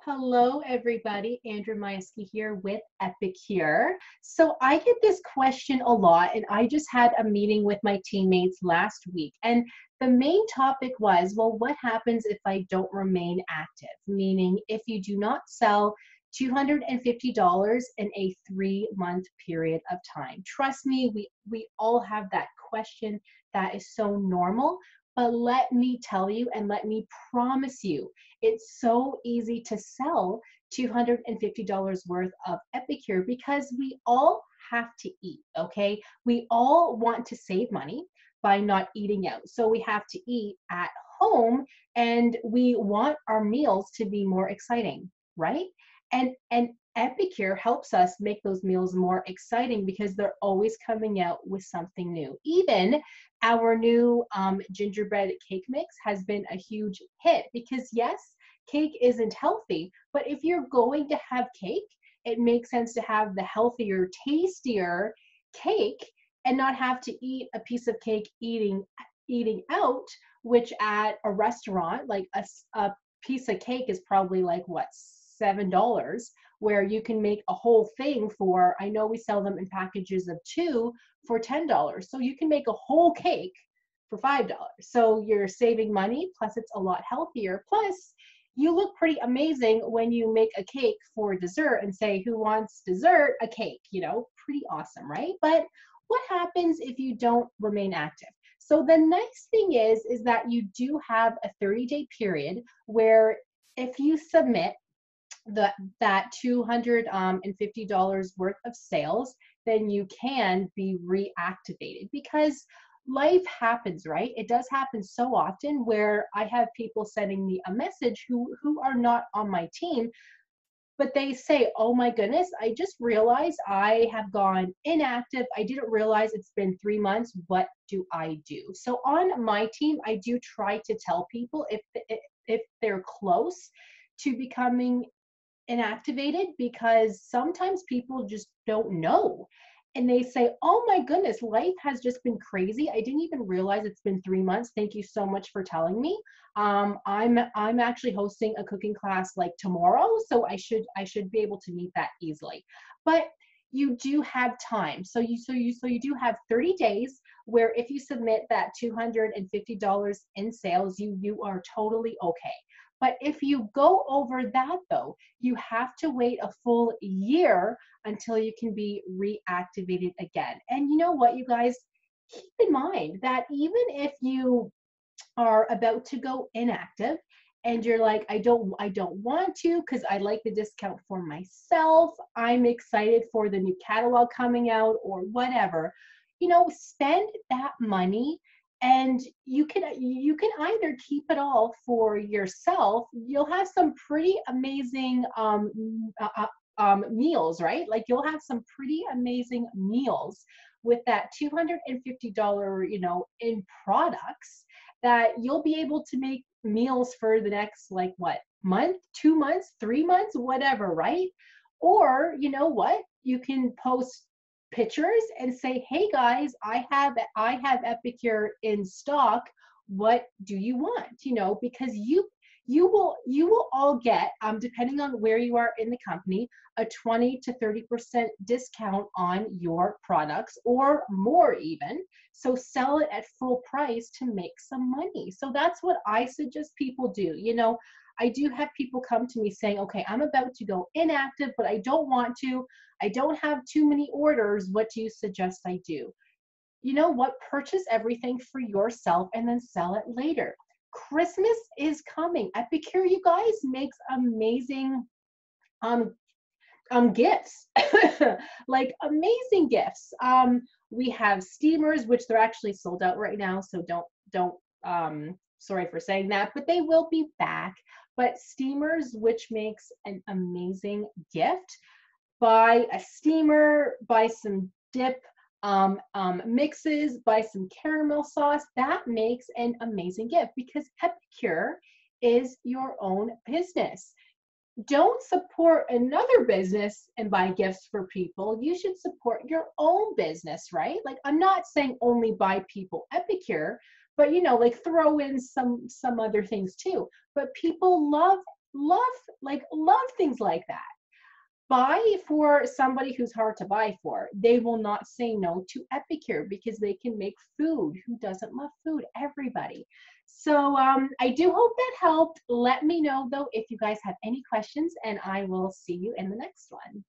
Hello, everybody. Andrew Majewski here with Epicure. So I get this question a lot, and I just had a meeting with my teammates last week. And the main topic was, well, what happens if I don't remain active? Meaning, if you do not sell $250 in a 3-month period of time. Trust me, we all have that question. That is so normal. But let me tell you and let me promise you, it's so easy to sell $250 worth of Epicure because we all have to eat, okay? We all want to save money by not eating out. So we have to eat at home and we want our meals to be more exciting, right? And Epicure helps us make those meals more exciting because they're always coming out with something new. Even our new gingerbread cake mix has been a huge hit because yes, cake isn't healthy, but if you're going to have cake, it makes sense to have the healthier, tastier cake and not have to eat a piece of cake eating out, which at a restaurant, like a piece of cake is probably like what, $7, where you can make a whole thing for, I know we sell them in packages of 2 for $10. So you can make a whole cake for $5. So you're saving money, plus it's a lot healthier. Plus, you look pretty amazing when you make a cake for dessert and say, who wants dessert? A cake, pretty awesome, right? But what happens if you don't remain active? So the nice thing is that you do have a 30-day period where if you submit that $250 worth of sales, then you can be reactivated because life happens, right? It does happen so often where I have people sending me a message who are not on my team, but they say, oh my goodness, I just realized I have gone inactive. I didn't realize it's been 3 months. What do I do? So on my team, I do try to tell people if they're close to becoming inactivated, because sometimes people just don't know and they say, oh my goodness, life has just been crazy. I didn't even realize it's been 3 months. Thank you so much for telling me. I'm actually hosting a cooking class like tomorrow, so I should be able to meet that easily. But you do have time, so you do have 30 days where if you submit that $250 in sales, you are totally okay. But if you go over that though, you have to wait a full year until you can be reactivated again. And you know what, you guys, keep in mind that even if you are about to go inactive and you're like, I don't want to because I like the discount for myself, I'm excited for the new catalog coming out or whatever, spend that money. And you can either keep it all for yourself. You'll have some pretty amazing meals, right? Like you'll have some pretty amazing meals with that $250, in products that you'll be able to make meals for the next like what, month, 2 months, 3 months, whatever, right? Or you know what? You can post pictures and say, hey guys, I have Epicure in stock. What do you want? Because you will all get, depending on where you are in the company, a 20 to 30% discount on your products or more even. So sell it at full price to make some money. So that's what I suggest people do. I do have people come to me saying, okay, I'm about to go inactive, but I don't want to. I don't have too many orders. What do you suggest I do? You know what? Purchase everything for yourself and then sell it later. Christmas is coming. Epicure, you guys, makes amazing gifts, like amazing gifts. We have steamers, which they're actually sold out right now, so don't sorry for saying that, but they will be back. But steamers, which makes an amazing gift. Buy a steamer, buy some dip mixes, buy some caramel sauce. That makes an amazing gift because Epicure is your own business. Don't support another business and buy gifts for people. You should support your own business, right? Like, I'm not saying only buy people Epicure, but like throw in some other things too. But people love like love things like that. Buy for somebody who's hard to buy for. They will not say no to Epicure because they can make food. Who doesn't love food? Everybody. So I do hope that helped. Let me know though if you guys have any questions, and I will see you in the next one.